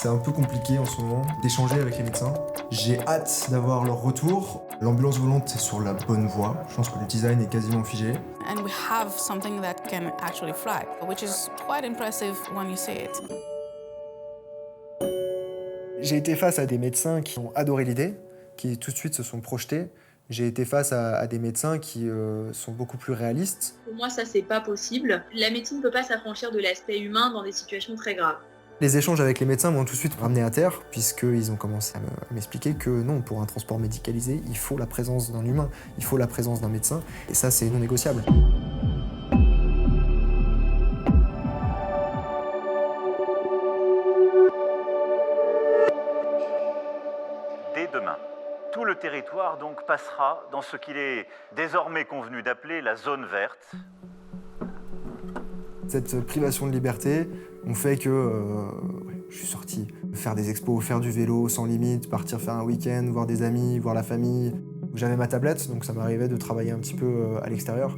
C'est un peu compliqué en ce moment d'échanger avec les médecins. J'ai hâte d'avoir leur retour. L'ambulance volante est sur la bonne voie. Je pense que le design est quasiment figé. And we have something that can actually fly, which is quite impressive when you see it. J'ai été face à des médecins qui ont adoré l'idée, qui tout de suite se sont projetés. J'ai été face à des médecins qui sont beaucoup plus réalistes. Pour moi, ça, c'est pas possible. La médecine ne peut pas s'affranchir de l'aspect humain dans des situations très graves. Les échanges avec les médecins m'ont tout de suite ramené à terre, puisqu'ils ont commencé à m'expliquer que non, pour un transport médicalisé, il faut la présence d'un humain, il faut la présence d'un médecin, et ça, c'est non négociable. Dès demain, tout le territoire donc passera dans ce qu'il est désormais convenu d'appeler la zone verte. Cette privation de liberté ont fait que je suis sorti faire des expos, faire du vélo sans limite, partir faire un week-end, voir des amis, voir la famille. J'avais ma tablette, donc ça m'arrivait de travailler un petit peu à l'extérieur.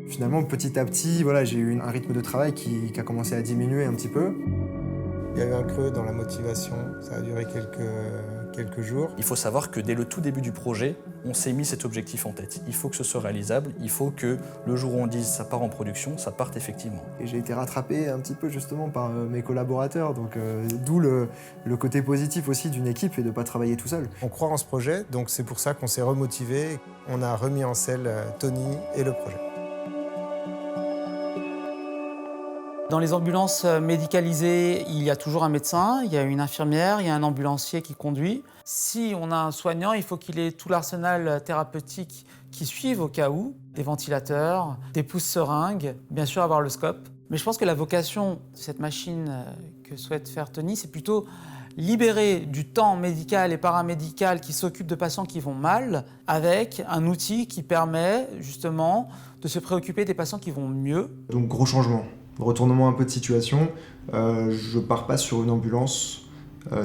Finalement, petit à petit, voilà, j'ai eu un rythme de travail qui a commencé à diminuer un petit peu. Il y a eu un creux dans la motivation, ça a duré quelques jours. Il faut savoir que dès le tout début du projet, on s'est mis cet objectif en tête. Il faut que ce soit réalisable, il faut que le jour où on dise ça part en production, ça parte effectivement. Et j'ai été rattrapé un petit peu justement par mes collaborateurs, donc d'où le côté positif aussi d'une équipe et de ne pas travailler tout seul. On croit en ce projet, donc c'est pour ça qu'on s'est remotivé. On a remis en selle Tony et le projet. Dans les ambulances médicalisées, il y a toujours un médecin, il y a une infirmière, il y a un ambulancier qui conduit. Si on a un soignant, il faut qu'il ait tout l'arsenal thérapeutique qui suive au cas où, des ventilateurs, des pousse-seringues, bien sûr avoir le scope. Mais je pense que la vocation de cette machine que souhaite faire Tony, c'est plutôt libérer du temps médical et paramédical qui s'occupe de patients qui vont mal, avec un outil qui permet justement de se préoccuper des patients qui vont mieux. Donc gros changement. Retournement un peu de situation, je pars pas sur une ambulance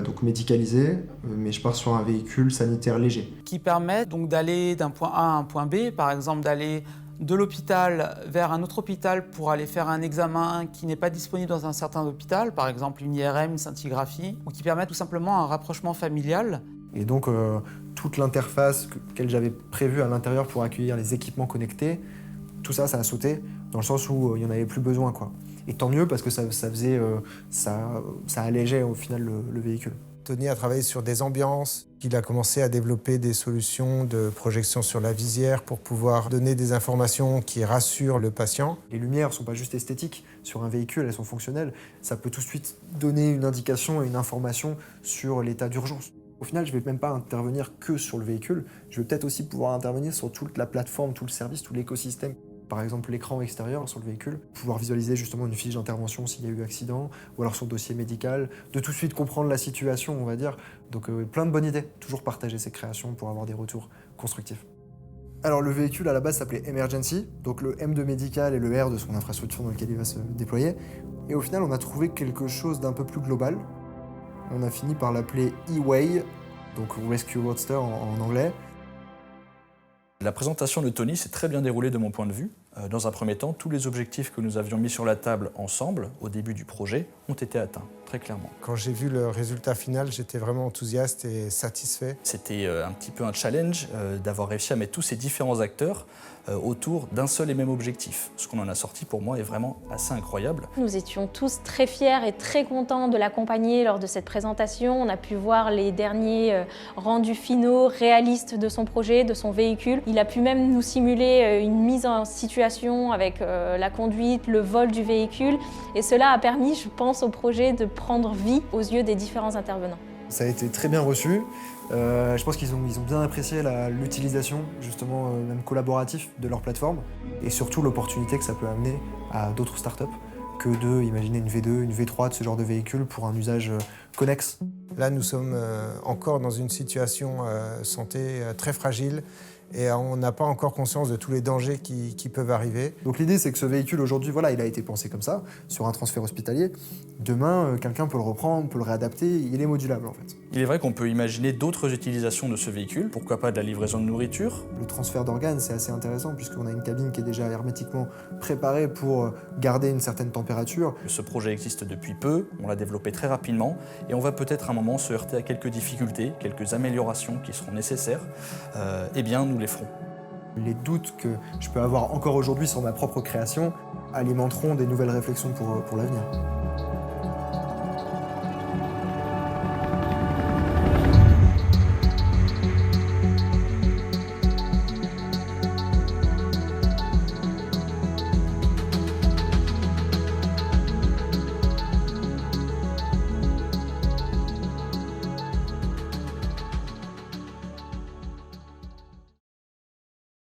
donc médicalisée, mais je pars sur un véhicule sanitaire léger. Qui permet donc d'aller d'un point A à un point B, par exemple d'aller de l'hôpital vers un autre hôpital pour aller faire un examen qui n'est pas disponible dans un certain hôpital, par exemple une IRM, une scintigraphie, ou qui permet tout simplement un rapprochement familial. Et donc toute l'interface qu'elle j'avais prévue à l'intérieur pour accueillir les équipements connectés, tout ça, ça a sauté, dans le sens où il n'y en avait plus besoin, quoi. Et tant mieux, parce que ça allégeait au final le véhicule. Tony a travaillé sur des ambiances, il a commencé à développer des solutions de projection sur la visière pour pouvoir donner des informations qui rassurent le patient. Les lumières ne sont pas juste esthétiques sur un véhicule, elles sont fonctionnelles. Ça peut tout de suite donner une indication et une information sur l'état d'urgence. Au final, je ne vais même pas intervenir que sur le véhicule, je vais peut-être aussi pouvoir intervenir sur toute la plateforme, tout le service, tout l'écosystème. Par exemple, l'écran extérieur sur le véhicule, pouvoir visualiser justement une fiche d'intervention s'il y a eu accident, ou alors son dossier médical, de tout de suite comprendre la situation, on va dire. Donc plein de bonnes idées, toujours partager ses créations pour avoir des retours constructifs. Alors le véhicule à la base s'appelait Emergency, donc le M de médical et le R de son infrastructure dans laquelle il va se déployer. Et au final, on a trouvé quelque chose d'un peu plus global. On a fini par l'appeler E-Way, donc Rescue Roadster en anglais. La présentation de Tony s'est très bien déroulée de mon point de vue. Dans un premier temps, tous les objectifs que nous avions mis sur la table ensemble, au début du projet, ont été atteints, très clairement. Quand j'ai vu le résultat final, j'étais vraiment enthousiaste et satisfait. C'était un petit peu un challenge d'avoir réussi à mettre tous ces différents acteurs autour d'un seul et même objectif. Ce qu'on en a sorti, pour moi, est vraiment assez incroyable. Nous étions tous très fiers et très contents de l'accompagner lors de cette présentation. On a pu voir les derniers rendus finaux, réalistes de son projet, de son véhicule. Il a pu même nous simuler une mise en situation avec la conduite, le vol du véhicule. Et cela a permis, je pense, au projet de prendre vie aux yeux des différents intervenants. Ça a été très bien reçu. Je pense qu'ils ont bien apprécié l'utilisation, justement, même collaboratif de leur plateforme, et surtout l'opportunité que ça peut amener à d'autres startups que de imaginer une V2, une V3 de ce genre de véhicule pour un usage connexe. Là, nous sommes encore dans une situation santé très fragile et on n'a pas encore conscience de tous les dangers qui peuvent arriver. Donc l'idée, c'est que ce véhicule, aujourd'hui, voilà, il a été pensé comme ça, sur un transfert hospitalier. Demain, quelqu'un peut le reprendre, peut le réadapter, il est modulable en fait. Il est vrai qu'on peut imaginer d'autres utilisations de ce véhicule, pourquoi pas de la livraison de nourriture. Le transfert d'organes, c'est assez intéressant puisqu'on a une cabine qui est déjà hermétiquement préparée pour garder une certaine température. Ce projet existe depuis peu, on l'a développé très rapidement et on va peut-être à un moment se heurter à quelques difficultés, quelques améliorations qui seront nécessaires. Eh bien, nous les ferons. Les doutes que je peux avoir encore aujourd'hui sur ma propre création alimenteront des nouvelles réflexions pour l'avenir.